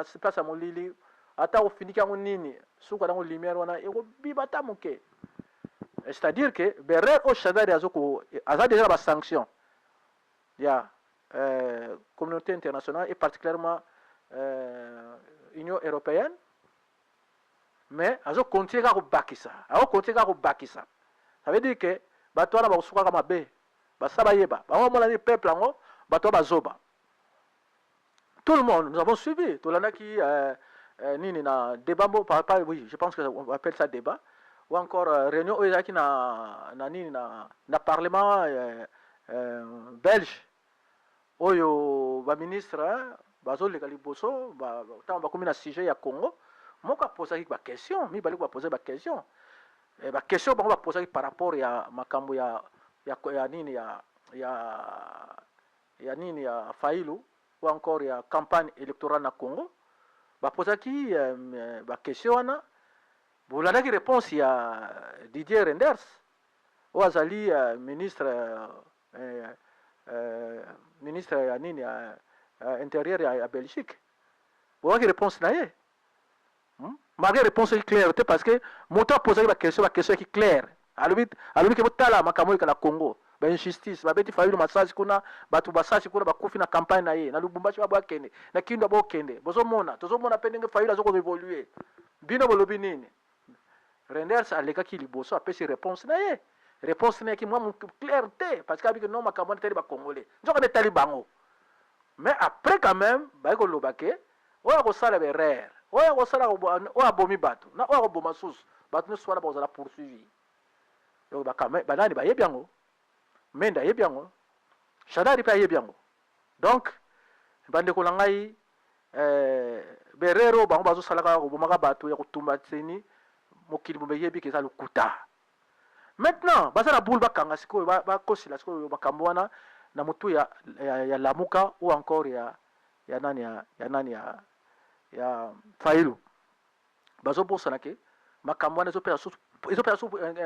suis au Molili, ata ofiniki yango nini suka nango lumière wana ekobiba ata moke. C'est-à-dire que berere oyo shadari aza déjà basanction ya communauté internationale et particulièrement Union européenne, mais azokontinue kaka kobakisa. Ça veut dire que bato wana bakosukaka mabe basa bayeba bango monani peuple yango bato bazoba. Tout le monde, nous avons suivi tolandaki nini na débat, oui, je pense qu'on appelle ça débat, ou encore réunion oyo ezalaki na parlement belge oyo baministre bazoleka liboso ntango bakomi na sujet ya Congo, moko apozaki baquestion, mibali bapose baquestion, baquestion bango bapozaki par rapport ya makambo ya nini ya nini ya Fayulu ou encore ya campagne électorale na Congo, bapozaki baquestion wana bolandaki réponse ya Didier Reynders oyo azali ministre ya nini ya intérieur ya Belgique. Bolaki réponse na ye malgré réponse qui claire te parce que moto apozaki baquestion qui claire alobi ke botala makambo ekala Congo injustice babeti Fayulu masasi kuna bato basasi kuna bakufi na campagne na ye na Lubumbashi babakende na Kindu abokende tozomona pe ndenge Fayulu azoko évoluer bino bolobi nini. Reynders alekaki liboso apesi réponse na ye, réponse na ye ki mwa clair te parce que abi que non makambo na teli ba congolais nzoka netali bango, mais après quand même ba ko lobake oya ko sala berere oya ko sala oya bomi bato na oya ko boma susu bato ne swala ba za poursuivi yo ba quand même banani ba yebiango menda yebiango shadari pa yebiango. Donc bande ko langai berero bango bazo sala ka ko boma ka bato ya ko tumba tseni mokili bombe yebi ke za lukuta. Maintenant baza na boule bakanga siko ba kosila siko bakambo wana na mutu ya Lamuka ou encore ya Fayulu bazo bosa nake makambo wana ezo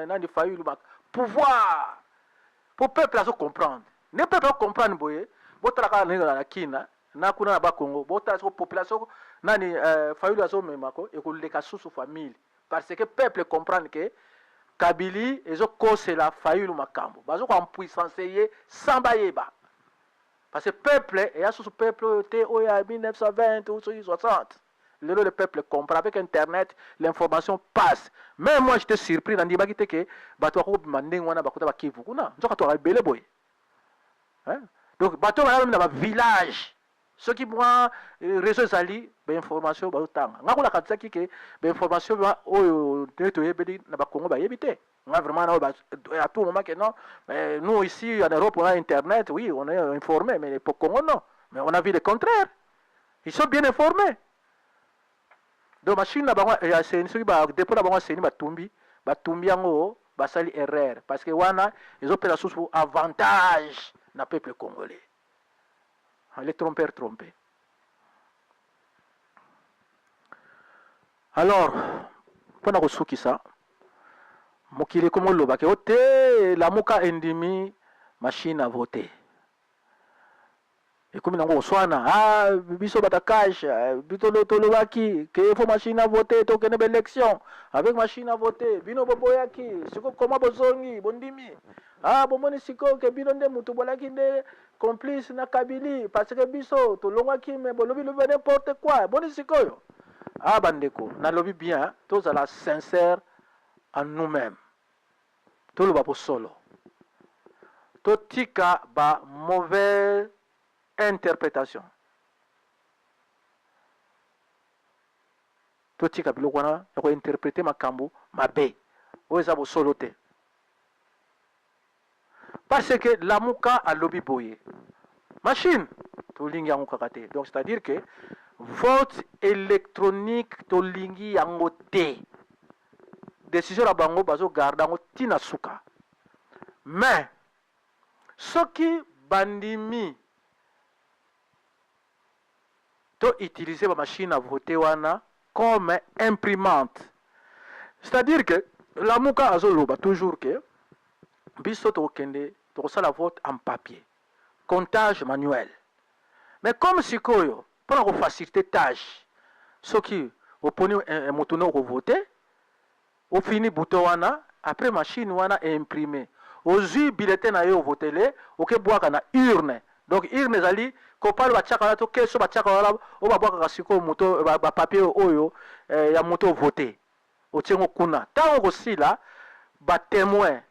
nani Fayulu ba pouvoir pour peuple azo comprendre ne peuple comprendre boye botala ka na kina na kuna na ba Congo botala so population nani Fayulu azo memako e ko leka susu famille parce que peuple comprendre que Kabili ezo kosela Fayulu makambo bazo ko puissance ye samba yeba parce que peuple et sous peuple te oya 1920 ou 60 le peuple comprend avec internet l'information passe. Même moi j'étais surpris dans diba kite que bato ko mandeng wana bakuta bakivu kuna nzoka to belé boy hein. Donc bato wana na ba village ceux qui moi réseau zali ba information ba utanga ngakula katsaki ke ba information ba oyo neto yebeli na ba Congo ba yebite nga vraiment à tout moment que non, mais nous ici en Europe on a internet, oui on est informé, mais pour Congo non, mais on a vu le contraire, ils sont bien informés. Donc machine na bango ya c'est ceux qui ba dépôt na bango c'est ni batumbi yango basali erreur parce que wana ils ont pris la source pour avantage na peuple congolais. Les trompeurs trompés. Alors, pona ko suki ça mokili komo loba ke ote Lamuka endimi machine à voter et comme nango swana biso batakasha bitolo tolobaki ke faut machine à voter to kene élection avec machine à voter bino boboyaki siko koma bozongi bondimi bomoni siko ke bino nde mutu bolaki nde complice na Kabili parce que biso tolongaki me bolobi lobi n'importe quoi boni sikoyo bandeko na lobi bien tous à la sincère en nous-mêmes. Tout le babo solo. Tout tika ba mauvaise interprétation. Tout tika bilokwana yako interpréter makambo mabe. Oza bo solo te. Parce que Lamuka a lobby boye. Machine to lingi yango kakate. Donc c'est-à-dire que vote électronique to lingi yango te. Décision la bango bazo gardango tina suka. Mais ce qui bandimi to utiliser la machine à voter wana comme imprimante. C'est-à-dire que Lamuka azoloba toujours que biso to kende to sala vote en papier. Comptage manuel. Mais comme sikoyo pour faciliter tâche ce qui au poni un motono au voter, au fini bouton wana, après machine wana est imprimé. Aux yeux bulletin na yo voter, au ke boaka na urne. Donc urne zali ko palo ba chaka to keso ba chaka wala o ba boaka kasiko moto ba papier oyo ya moto voter. O tiengo kuna. Tango ko sila ba témoin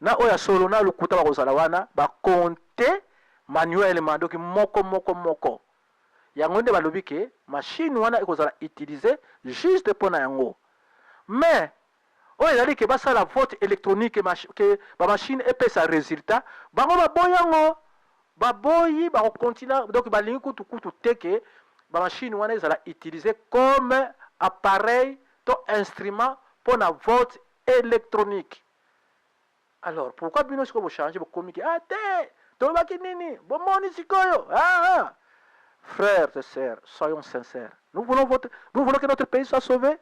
na oya solo na lukuta ba kozala wana ba compter manuellement donc moko. Yango nde balobi ke machine wana ekozala utiliser juste pour na yango. Mais oyo ezali ke basala vote électronique ke ba machine epesa résultat bango baboyango baboyi bakokontina donc balingi kutu teke ba machine wana ezala utiliser comme appareil to instrument pour na vote électronique. Alors pourquoi bino siko bo changer bo communiquer te tobaki nini bo moni sikoyo frères et sœurs, soyons sincères. Nous voulons que notre pays soit sauvé.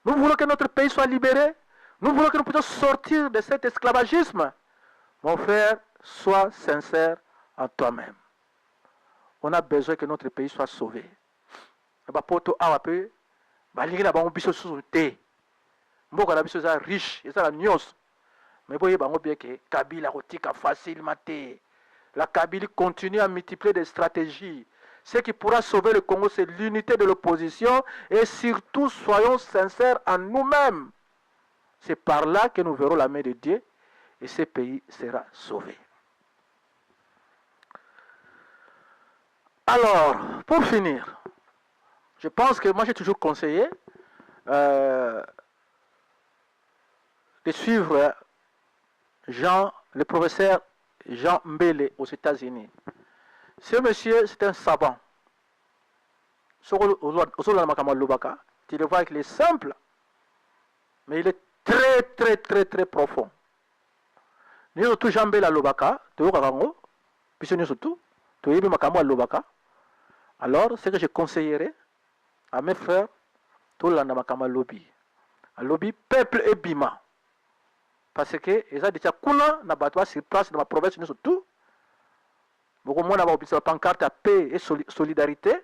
Nous voulons que notre pays soit libéré. Nous voulons que nous puissions sortir de cet esclavagisme. Mon frère, sois sincère en toi-même. On a besoin que notre pays soit sauvé. Bapoto awape, balingi na bango biso sous-te. Mboka na biso za riche, ça la nyos. Mais boye bango bien que Kabila rotika facilement te. La Kabylie continue à multiplier des stratégies. Ce qui pourra sauver le Congo, c'est l'unité de l'opposition et surtout, soyons sincères en nous-mêmes. C'est par là que nous verrons la main de Dieu et ce pays sera sauvé. Alors, pour finir, je pense que moi j'ai toujours conseillé de suivre le professeur Jean Mbele aux États-Unis. Ce monsieur, c'est un savant. Tu le vois qu'il est simple, mais il est très profond. Nous sommes tous jambés la lobaka, alors, ce que je conseillerais à mes frères, tout le lobby, peuple et bima. Parce que, ils ont déjà kuna na batwa sur place dans ma province, nous tout. Beaucoup moins d'avoir une pancarte à paix et solidarité.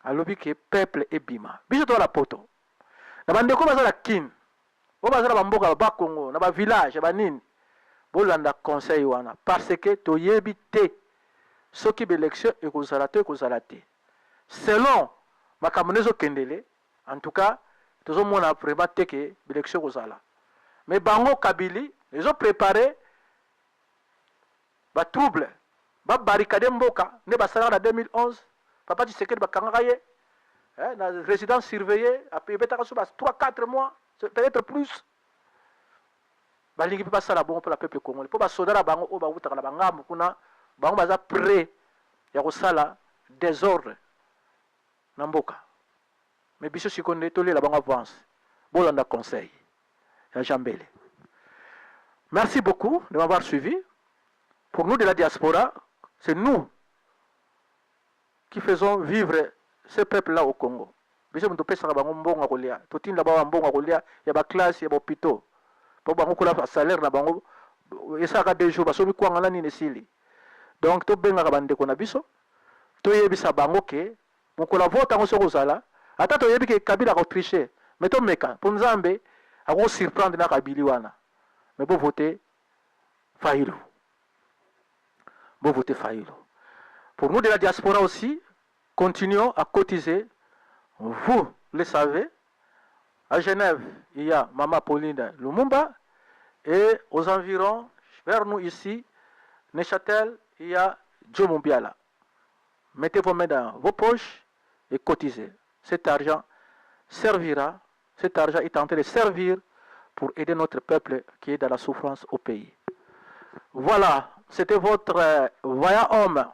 À lobby que peuple et bima. Bisous toi la poto. Na bandeko baza la kin. Bo baza la mboka ba Congo, na ba village ba nini. Bo landa conseil wana parce que to yebi te. Soki l'élection et kozala te. Selon ma kamonezo kendele, en tout cas, tozo mona vraiment te que l'élection kozala. Mais bango Kabylie, ils ont préparé ba trouble. Ba barricade mboka ne basala en 2011 papa Tshisekedi bakanga ye na résidence surveillée après betaka so 3-4 mois peut-être plus balingi pa sala bon pour la peuple congolais pour ba soldats bango o ba utaka la bangambo kuna bango baza prêt ya ko sala désordre na mboka mais biso sikonde tolé la bango avance bolanda conseil ya Jambele. Merci beaucoup de m'avoir suivi. Pour nous de la diaspora, c'est nous qui faisons vivre ce peuple-là au Congo. Biso mto pesa bango mbonga kolia. Totinda ba mbonga kolia ya ba classe ya ba hôpitaux. Po bango kola salaire na bango esaka des jours basomi kwanga na nini sili. Donc to benga ka bandeko na biso. To yebisa bango ke mokola vote ngo soko zala. Ata to yebi ke Kabila ko tricher. Mais to meka pour Nzambe a ko surprendre na Kabylie wana. Mais pour voter Fayulu. Bon voter Fayulu. Pour nous de la diaspora aussi, continuons à cotiser. Vous le savez, à Genève, il y a Mama Pauline Lumumba et aux environs, vers nous ici, Neuchâtel, il y a Joe Mumbiala. Mettez vos mains dans vos poches et cotisez. Cet argent servira, cet argent est en train de servir pour aider notre peuple qui est dans la souffrance au pays. Voilà, c'était votre vaillant homme,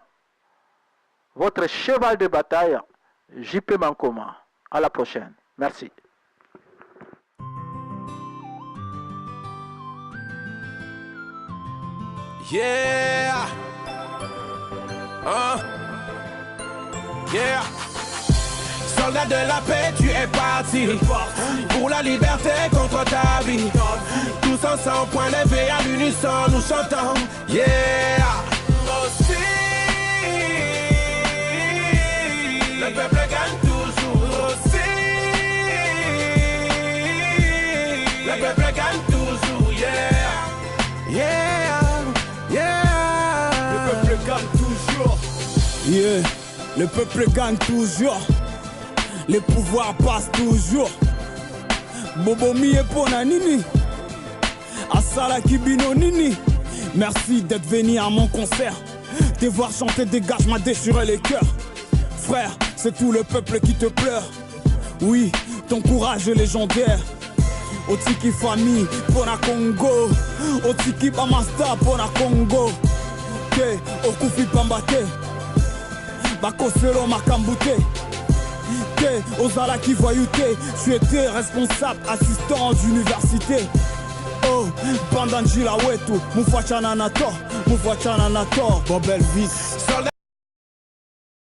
votre cheval de bataille, JP Mankoma. À la prochaine. Merci. Yeah. Yeah. Soldat de la paix, tu es parti pour la liberté contre ta vie. Tous ensemble, point levé à l'unisson, nous chantons. Yeah. Aussi, le peuple gagne toujours. Aussi, Yeah, le peuple gagne toujours, les pouvoirs passent toujours. Bobomi et Ponanini, Asala Kibino Nini. Merci d'être venu à mon concert. Te voir chanter dégage m'a déchiré les cœurs. Frère, c'est tout le peuple qui te pleure. Oui, ton courage est légendaire. Otiki famille pour la Congo. Otiki Bamasta pour la Congo. Ke Okufi Pambate. Bakoselo Makambute. Ke Ozala qui voyouté. Tu étais responsable, assistant d'université. Oh, Bandanji la wetu. Mufachana nato. Bobel Vis.